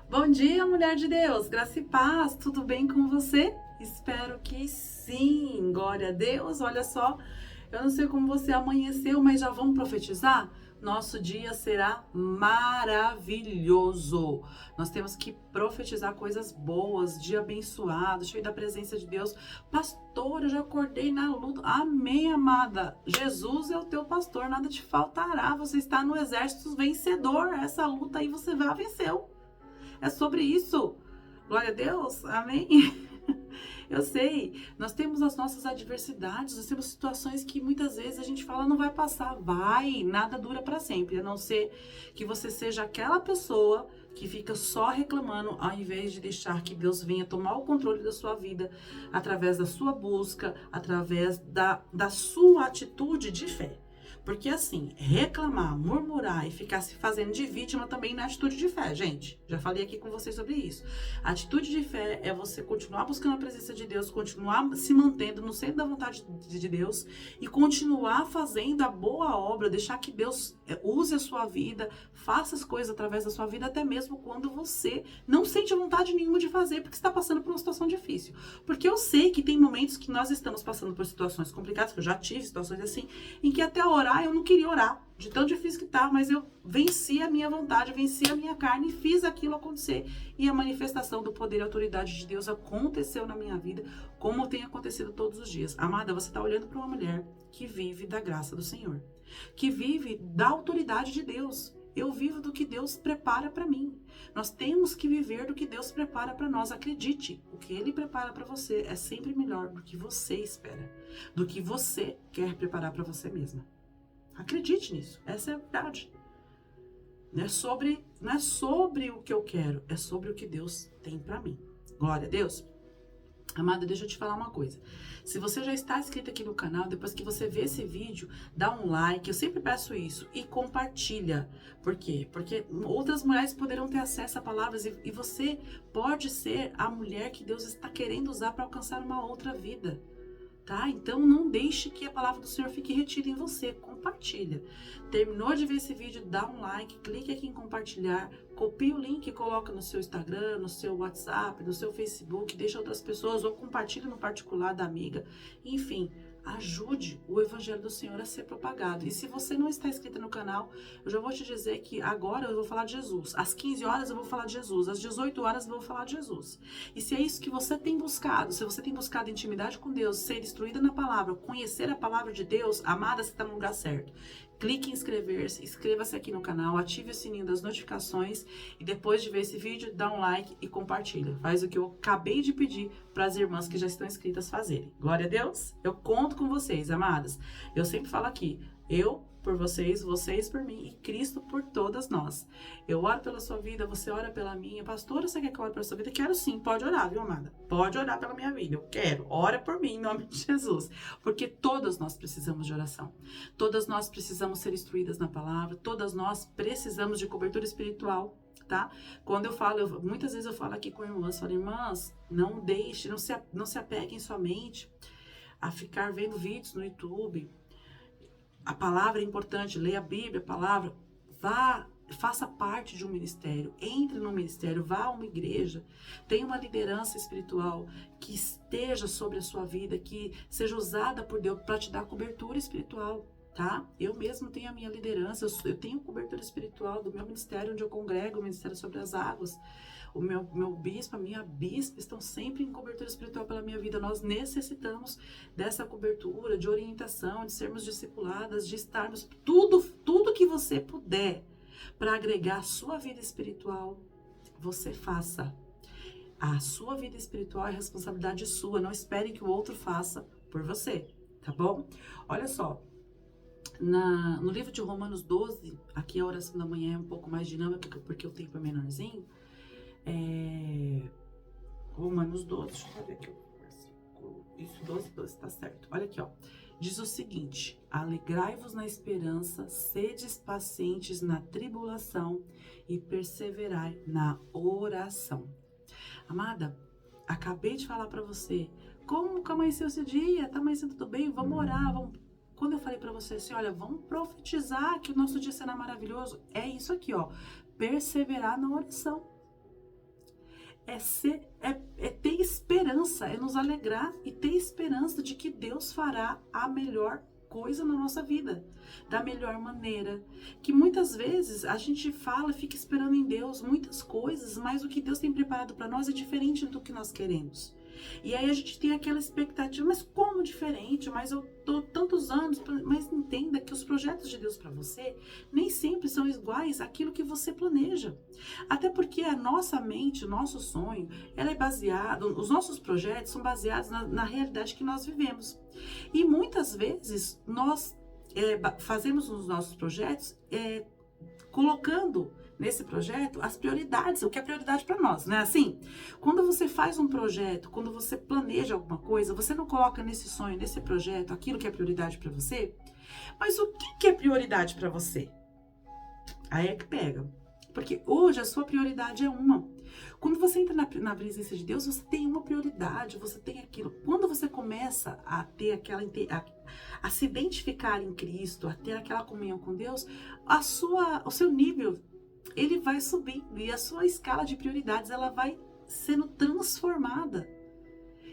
Bom dia, mulher de Deus, graça e paz, tudo bem com você? Espero que sim, glória a Deus. Olha só, eu não sei como você amanheceu, mas já vamos profetizar? Nosso dia será maravilhoso. Nós temos que profetizar coisas boas, dia abençoado, cheio da presença de Deus. Pastor, eu já acordei na luta. Amém, amada. Jesus é o teu pastor, nada te faltará. Você está no exército vencedor. Essa luta aí você já venceu. É sobre isso. Glória a Deus. Amém. Eu sei, nós temos as nossas adversidades, nós temos situações que muitas vezes a gente fala não vai passar, vai, nada dura para sempre, a não ser que você seja aquela pessoa que fica só reclamando, ao invés de deixar que Deus venha tomar o controle da sua vida, através da sua busca, através da sua atitude de fé. Porque assim, reclamar, murmurar e ficar se fazendo de vítima também não é atitude de fé, gente. Já falei aqui com vocês sobre isso. A atitude de fé é você continuar buscando a presença de Deus, continuar se mantendo no centro da vontade de Deus e continuar fazendo a boa obra, deixar que Deus use a sua vida, faça as coisas através da sua vida, até mesmo quando você não sente vontade nenhuma de fazer, porque está passando por uma situação difícil. Porque eu sei que tem momentos que nós estamos passando por situações complicadas, que eu já tive situações assim, em que até orar eu não queria orar, de tão difícil que tá, mas eu venci a minha vontade, venci a minha carne e fiz aquilo acontecer. E a manifestação do poder e autoridade de Deus aconteceu na minha vida, como tem acontecido todos os dias. Amada, você está olhando para uma mulher que vive da graça do Senhor, que vive da autoridade de Deus. Eu vivo do que Deus prepara para mim. Nós temos que viver do que Deus prepara para nós. Acredite, o que Ele prepara para você é sempre melhor do que você espera, do que você quer preparar para você mesma. Acredite nisso, essa é a verdade. Não é sobre o que eu quero, é sobre o que Deus tem para mim. Glória a Deus. Amada, deixa eu te falar uma coisa. Se você já está inscrito aqui no canal, depois que você vê esse vídeo, dá um like, eu sempre peço isso, e compartilha. Por quê? Porque outras mulheres poderão ter acesso a palavras e você pode ser a mulher que Deus está querendo usar para alcançar uma outra vida. Tá? Então não deixe que a palavra do Senhor fique retida em você, compartilha. Terminou de ver esse vídeo, dá um like, clique aqui em compartilhar, copie o link e coloca no seu Instagram, no seu WhatsApp, no seu Facebook, deixa outras pessoas ou compartilhe no particular da amiga, enfim. Ajude o Evangelho do Senhor a ser propagado. E se você não está inscrito no canal, eu já vou te dizer que agora eu vou falar de Jesus. Às 15 horas eu vou falar de Jesus. Às 18 horas eu vou falar de Jesus. E se é isso que você tem buscado, se você tem buscado intimidade com Deus, ser instruída na palavra, conhecer a palavra de Deus, amada, você está no lugar certo. Clique em inscrever-se, inscreva-se aqui no canal, ative o sininho das notificações e depois de ver esse vídeo, dá um like e compartilha. Faz o que eu acabei de pedir para as irmãs que já estão inscritas fazerem. Glória a Deus. Eu conto com vocês, amadas. Eu sempre falo aqui, eu por vocês, vocês por mim e Cristo por todas nós. Eu oro pela sua vida, você ora pela minha. Pastora, você quer que eu ore pela sua vida? Quero sim, pode orar, viu, amada? Pode orar pela minha vida, eu quero. Ora por mim, em nome de Jesus. Porque todas nós precisamos de oração. Todas nós precisamos ser instruídas na palavra, todas nós precisamos de cobertura espiritual, tá? Quando eu falo, muitas vezes eu falo aqui com irmãs, falo, irmãs, não deixe, não se apeguem somente a ficar vendo vídeos no YouTube. A palavra é importante, leia a Bíblia, a palavra, vá, faça parte de um ministério, entre no ministério, vá a uma igreja, tenha uma liderança espiritual que esteja sobre a sua vida, que seja usada por Deus para te dar cobertura espiritual, tá? Eu mesmo tenho a minha liderança, eu tenho cobertura espiritual do meu ministério, onde eu congrego, o Ministério sobre as Águas. O meu bispo, a minha bispa estão sempre em cobertura espiritual pela minha vida. Nós necessitamos dessa cobertura, de orientação, de sermos discipuladas, de estarmos tudo que você puder para agregar a sua vida espiritual, você faça. A sua vida espiritual é responsabilidade sua. Não espere que o outro faça por você, tá bom? Olha só. No livro de Romanos 12, aqui a oração da manhã é um pouco mais dinâmica, porque o tempo é menorzinho. Romanos 12, deixa eu ver aqui o versículo. Isso, 12, tá certo. Olha aqui, ó. Diz o seguinte: alegrai-vos na esperança, sedes pacientes na tribulação e perseverai na oração. Amada, acabei de falar pra você, como que amanheceu esse dia? Tá amanhecendo tudo bem? Vamos orar, vamos... Quando eu falei pra você assim, olha, vamos profetizar que o nosso dia será maravilhoso, é isso aqui, ó, perseverar na oração. é ter esperança, é nos alegrar e ter esperança de que Deus fará a melhor coisa na nossa vida, da melhor maneira. Que muitas vezes a gente fala, fica esperando em Deus muitas coisas, mas o que Deus tem preparado para nós é diferente do que nós queremos. E aí a gente tem aquela expectativa, mas como diferente? Mas eu tô tantos anos, mas entenda que os projetos de Deus para você nem sempre são iguais àquilo que você planeja. Até porque a nossa mente, o nosso sonho, ela é baseado, os nossos projetos são baseados na realidade que nós vivemos. E muitas vezes nós fazemos os nossos projetos colocando nesse projeto as prioridades, o que é prioridade para nós, né? Assim, quando você faz um projeto, quando você planeja alguma coisa, você não coloca nesse sonho, nesse projeto, aquilo que é prioridade para você. Mas o que é prioridade para você? Aí é que pega. Porque hoje a sua prioridade é uma. Quando você entra na presença de Deus, você tem uma prioridade, você tem aquilo. Quando você começa a ter a se identificar em Cristo, a ter aquela comunhão com Deus, o seu nível, ele vai subindo e a sua escala de prioridades, ela vai sendo transformada.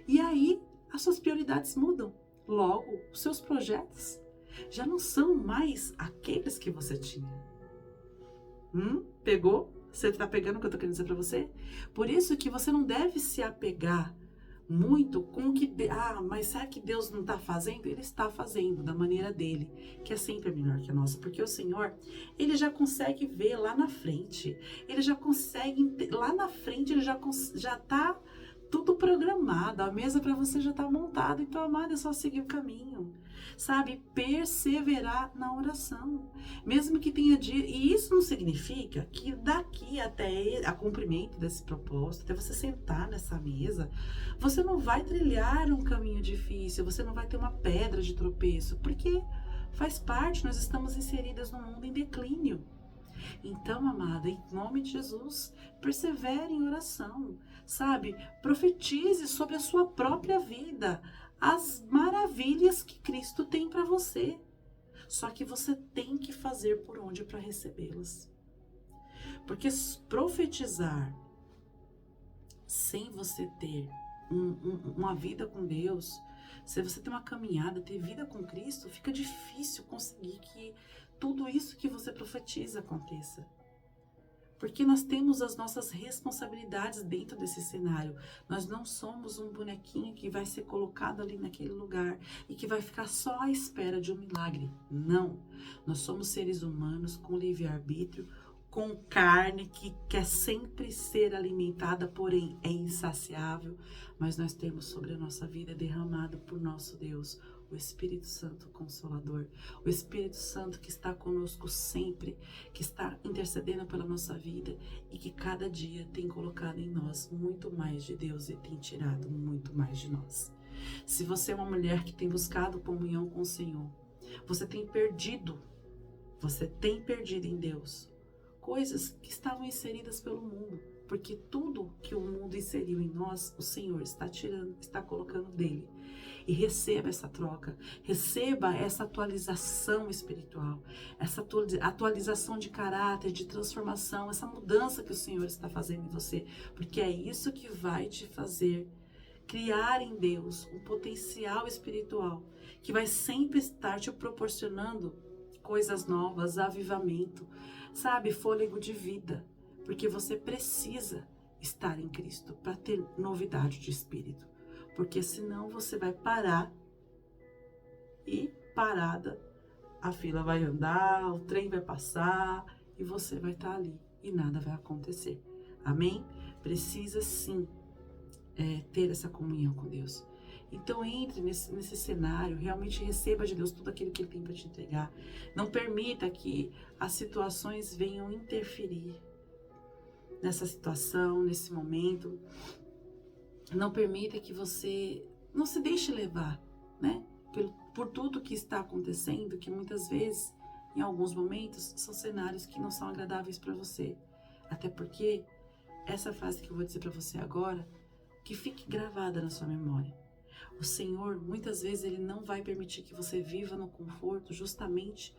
E aí, as suas prioridades mudam. Logo, os seus projetos já não são mais aqueles que você tinha. Pegou? Você está pegando o que eu estou querendo dizer para você? Por isso que você não deve se apegar muito com o que... mas será que Deus não está fazendo? Ele está fazendo da maneira dele, que é sempre melhor que a nossa. Porque o Senhor, ele já consegue ver lá na frente. Ele já consegue... Lá na frente, ele já está tudo programado. A mesa para você já está montada. Então, amado, é só seguir o caminho. Sabe, perseverar na oração, mesmo que tenha dia, e isso não significa que daqui até a cumprimento desse propósito, até você sentar nessa mesa, você não vai trilhar um caminho difícil, você não vai ter uma pedra de tropeço, porque faz parte, nós estamos inseridas num mundo em declínio. Então, amada, em nome de Jesus, persevere em oração, sabe, profetize sobre a sua própria vida, as maravilhas que Cristo tem para você. Só que você tem que fazer por onde para recebê-las. Porque profetizar sem você ter uma vida com Deus, se você ter uma caminhada, ter vida com Cristo, fica difícil conseguir que tudo isso que você profetiza aconteça. Porque nós temos as nossas responsabilidades dentro desse cenário. Nós não somos um bonequinho que vai ser colocado ali naquele lugar e que vai ficar só à espera de um milagre. Não. Nós somos seres humanos com livre-arbítrio, com carne que quer sempre ser alimentada, porém é insaciável. Mas nós temos sobre a nossa vida derramado por nosso Deus o Espírito Santo Consolador, o Espírito Santo que está conosco sempre, que está intercedendo pela nossa vida e que cada dia tem colocado em nós muito mais de Deus e tem tirado muito mais de nós. Se você é uma mulher que tem buscado comunhão com o Senhor, você tem perdido em Deus coisas que estavam inseridas pelo mundo, porque tudo que o mundo inseriu em nós, o Senhor está tirando, está colocando dele. E receba essa troca, receba essa atualização espiritual, essa atualização de caráter, de transformação, essa mudança que o Senhor está fazendo em você, porque é isso que vai te fazer criar em Deus um potencial espiritual, que vai sempre estar te proporcionando coisas novas, avivamento, sabe, fôlego de vida, porque você precisa estar em Cristo para ter novidade de espírito. Porque senão você vai parar e parada, a fila vai andar, o trem vai passar e você vai estar ali e nada vai acontecer. Amém? Precisa sim ter essa comunhão com Deus. Então entre nesse cenário, realmente receba de Deus tudo aquilo que Ele tem para te entregar. Não permita que as situações venham interferir nessa situação, nesse momento. Não permita que você não se deixe levar, né? Por tudo que está acontecendo, que muitas vezes, em alguns momentos, são cenários que não são agradáveis para você. Até porque essa frase que eu vou dizer para você agora, que fique gravada na sua memória. O Senhor, muitas vezes, Ele não vai permitir que você viva no conforto, justamente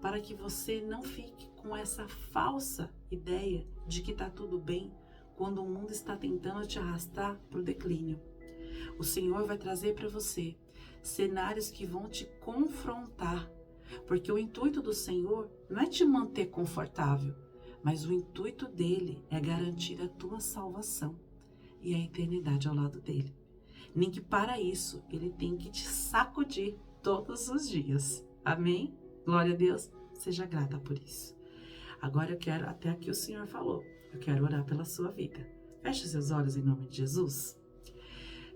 para que você não fique com essa falsa ideia de que está tudo bem, quando o mundo está tentando te arrastar para o declínio. O Senhor vai trazer para você cenários que vão te confrontar, porque o intuito do Senhor não é te manter confortável, mas o intuito dele é garantir a tua salvação e a eternidade ao lado dele. Nem que para isso ele tem que te sacudir todos os dias. Amém? Glória a Deus, seja grata por isso. Agora eu quero, até aqui o Senhor falou, eu quero orar pela sua vida. Feche seus olhos em nome de Jesus.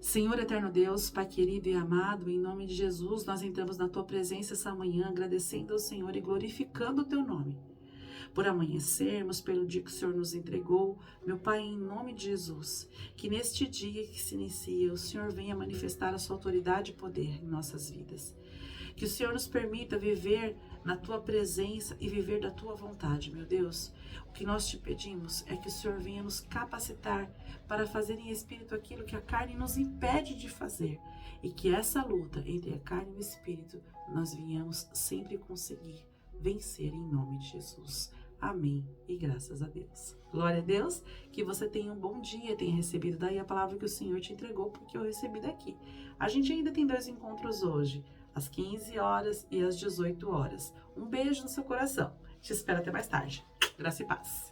Senhor eterno Deus, Pai querido e amado, em nome de Jesus, nós entramos na Tua presença essa manhã, agradecendo ao Senhor e glorificando o Teu nome. Por amanhecermos, pelo dia que o Senhor nos entregou, meu Pai, em nome de Jesus, que neste dia que se inicia, o Senhor venha manifestar a sua autoridade e poder em nossas vidas. Que o Senhor nos permita viver na Tua presença e viver da Tua vontade, meu Deus. O que nós te pedimos é que o Senhor venha nos capacitar para fazer em espírito aquilo que a carne nos impede de fazer. E que essa luta entre a carne e o espírito, nós venhamos sempre conseguir vencer em nome de Jesus. Amém e graças a Deus. Glória a Deus, que você tenha um bom dia, tenha recebido daí a palavra que o Senhor te entregou, porque eu recebi daqui. A gente ainda tem 2 encontros hoje, às 15 horas e às 18 horas. Um beijo no seu coração. Te espero até mais tarde. Graça e paz.